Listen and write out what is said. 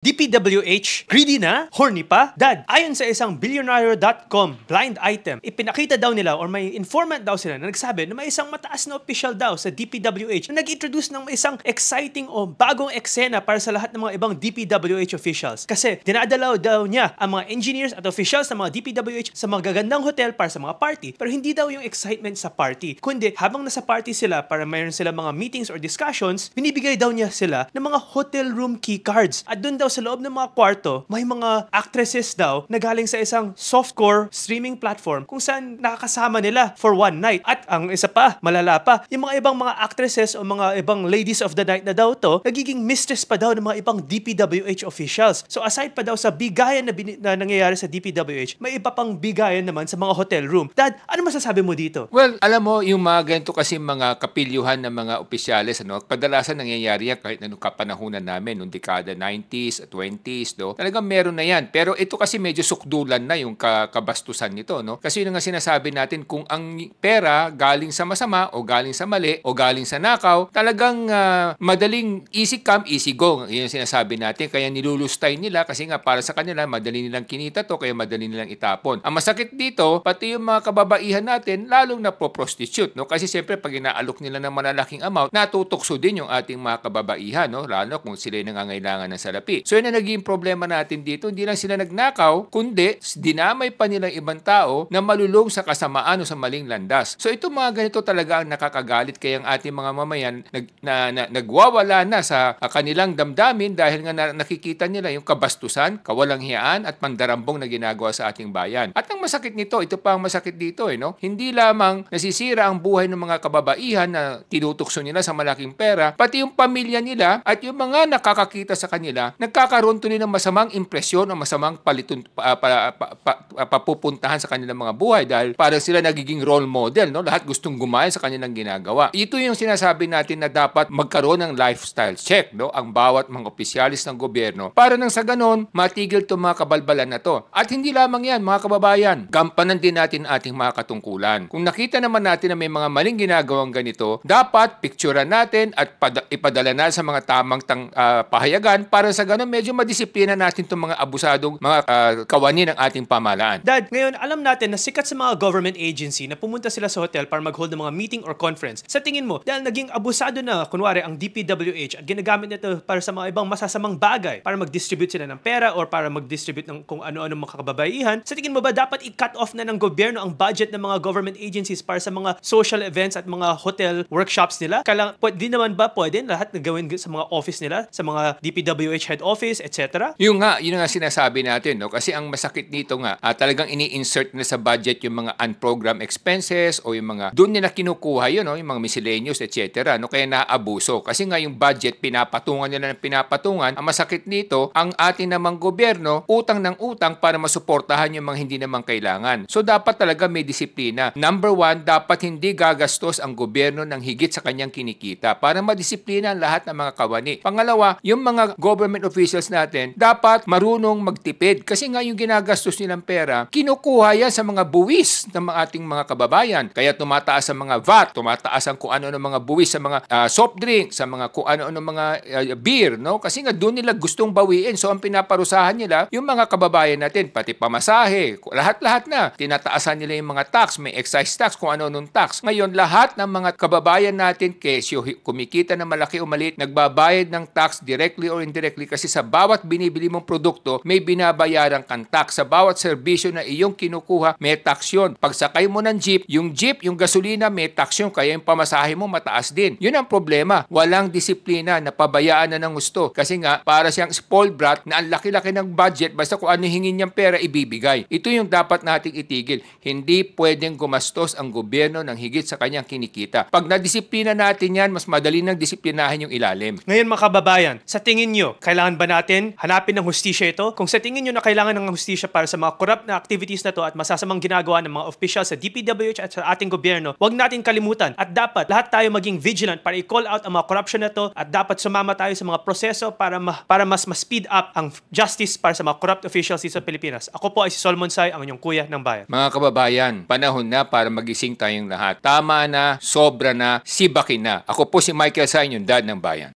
DPWH, greedy na? Horny pa? Dad, ayon sa isang billionaire.com blind item, ipinakita daw nila or may informant daw sila na nagsabi na may isang mataas na official daw sa DPWH na nag-introduce ng isang exciting o bagong eksena para sa lahat ng mga ibang DPWH officials. Kasi dinadalaw daw niya ang mga engineers at officials ng mga DPWH sa mga gagandang hotel para sa mga party. Pero hindi daw yung excitement sa party, kundi habang nasa party sila para mayroon sila mga meetings or discussions, binibigay daw niya sila ng mga hotel room key cards. At doon daw sa loob ng mga kwarto, may mga actresses daw na galing sa isang softcore streaming platform kung saan nakakasama nila for one night. At ang isa pa, malala pa, yung mga ibang mga actresses o mga ibang ladies of the night na daw to, nagiging mistress pa daw ng mga ibang DPWH officials. So aside pa daw sa bigayan na nangyayari sa DPWH, may iba pang bigayan naman sa mga hotel room. Dad, ano masasabi mo dito? Well, alam mo, yung mga ganito kasi mga kapilyuhan ng mga opisyales, kadalasan nangyayari yan kahit na nung kapanahunan namin, nung dekada 90s, 20s, talagang meron na yan. Pero ito kasi medyo sukdulan na yung kabastusan nito, no? Kasi yun nga sinasabi natin, kung ang pera galing sa masama o galing sa mali o galing sa nakaw, talagang madaling easy come, easy go. Yun yung sinasabi natin. Kaya nilulustay nila kasi nga para sa kanila, madali nilang kinita to, kaya madali nilang itapon. Ang masakit dito, pati yung mga kababaihan natin, lalong napoprostitute, no? Kasi siyempre, pag inaalok nila ng malalaking amount, natutokso din yung ating mga kababaihan, no? Lalo kung sila nangangailangan ng salapi. So yun ang naging problema natin dito. Hindi lang sila nagnakaw, kundi dinamay pa nilang ibang tao na malulong sa kasamaan o sa maling landas. So itong mga ganito talaga ang nakakagalit, kaya ang ating mga mamayan nagwawala na sa kanilang damdamin dahil nga nakikita nila yung kabastusan, kawalanghiyaan at pandarambong na ginagawa sa ating bayan. At ang masakit nito, ito pa ang masakit dito, no? Hindi lamang nasisira ang buhay ng mga kababaihan na tinutukso nila sa malaking pera, pati yung pamilya nila at yung mga nakakakita sa kanila, nagkakaroon tuloy ng masamang impresyon o masamang papupuntahan sa kanilang mga buhay dahil parang sila nagiging role model, no? Lahat gustong gumaya sa kanilang ginagawa. Ito yung sinasabi natin na dapat magkaroon ng lifestyle check, no? Ang bawat mga opisyalis ng gobyerno para nang sa ganon, matigil itong mga kabalbalan na to. At hindi lamang yan, mga kababayan, gampanan din natin ating mga katungkulan. Kung nakita naman natin na may mga maling ginagawang ganito, dapat picturean natin at ipadala na sa mga tamang pahayagan para sa ganon medyo madisiplina natin itong mga abusadong mga kawani ng ating pamahalaan. Dad, ngayon alam natin na sikat sa mga government agency na pumunta sila sa hotel para mag-hold ng mga meeting or conference. Sa tingin mo, dahil naging abusado na kunwari ang DPWH at ginagamit nito para sa mga ibang masasamang bagay, para mag-distribute sila ng pera or para mag-distribute ng kung ano-ano mga kababaihan, sa tingin mo ba dapat i-cut off na ng gobyerno ang budget ng mga government agencies para sa mga social events at mga hotel workshops nila? Di naman ba pwede lahat na gawin sa mga office nila, sa mga DPWH head office, etc.? Yun nga sinasabi natin, no? Kasi ang masakit dito nga, talagang ini-insert nila sa budget yung mga unprogrammed expenses o yung mga doon nila kinukuha yun, no? Yung mga miscellaneous, etc. No? Kaya naabuso. Kasi nga yung budget, pinapatungan nila ng pinapatungan. Ang masakit nito, ang ating namang gobyerno, utang ng utang para masuportahan yung mga hindi naman kailangan. So dapat talaga may disiplina. Number one, dapat hindi gagastos ang gobyerno ng higit sa kanyang kinikita para madisiplina ang lahat ng mga kawani. Pangalawa, yung mga government officials natin, dapat marunong magtipid. Kasi nga yung ginagastos nilang pera, kinukuha yan sa mga buwis ng ating mga kababayan. Kaya tumataas ang mga VAT, tumataas ang kung ano-ano mga buwis sa mga soft drink, sa mga kung ano-ano mga beer, no? Kasi nga doon nila gustong bawiin. So ang pinaparusahan nila, yung mga kababayan natin, pati pamasahe, lahat-lahat na. Tinataasan nila yung mga tax, may excise tax, kung ano-anong tax. Ngayon, lahat ng mga kababayan natin, kesyo kumikita na malaki o maliit, nagbabayad ng tax directly or indirectly kasi sa bawat binibili mong produkto, may binabayaran kang tax. Sa bawat serbisyo na iyong kinukuha, may tax yun. Pag sakay mo ng jeep, yung gasolina, may tax yun. Kaya yung pamasahe mo, mataas din. Yun ang problema. Walang disiplina, napabayaan na ng gusto. Kasi nga, para siyang spoiled brat na ang laki-laki ng budget, basta kung ano hingin niyang pera, ibibigay. Ito yung dapat nating itigil. Hindi pwedeng gumastos ang gobyerno ng higit sa kanyang kinikita. Pag nadisiplina natin yan, mas madali nang disiplinahin yung ilalim. Ngayon mga kababayan, sa tingin nyo, kailangan ba natin hanapin ng hustisya ito? Kung sa tingin nyo na kailangan ng hustisya para sa mga corrupt na activities na to at masasamang ginagawa ng mga officials sa DPWH at sa ating gobyerno, huwag natin kalimutan at dapat lahat tayo maging vigilant para i-call out ang mga corruption na to at dapat sumama tayo sa mga proseso para mas speed up ang justice para sa mga corrupt officials dito sa Pilipinas. Ako po ay si Solomon Sai, ang inyong kuya ng bayan. Mga kababayan, panahon na para magising tayong lahat. Tama na, sobra na, sibakin na. Ako po si Michael Sai, yung dad ng bayan.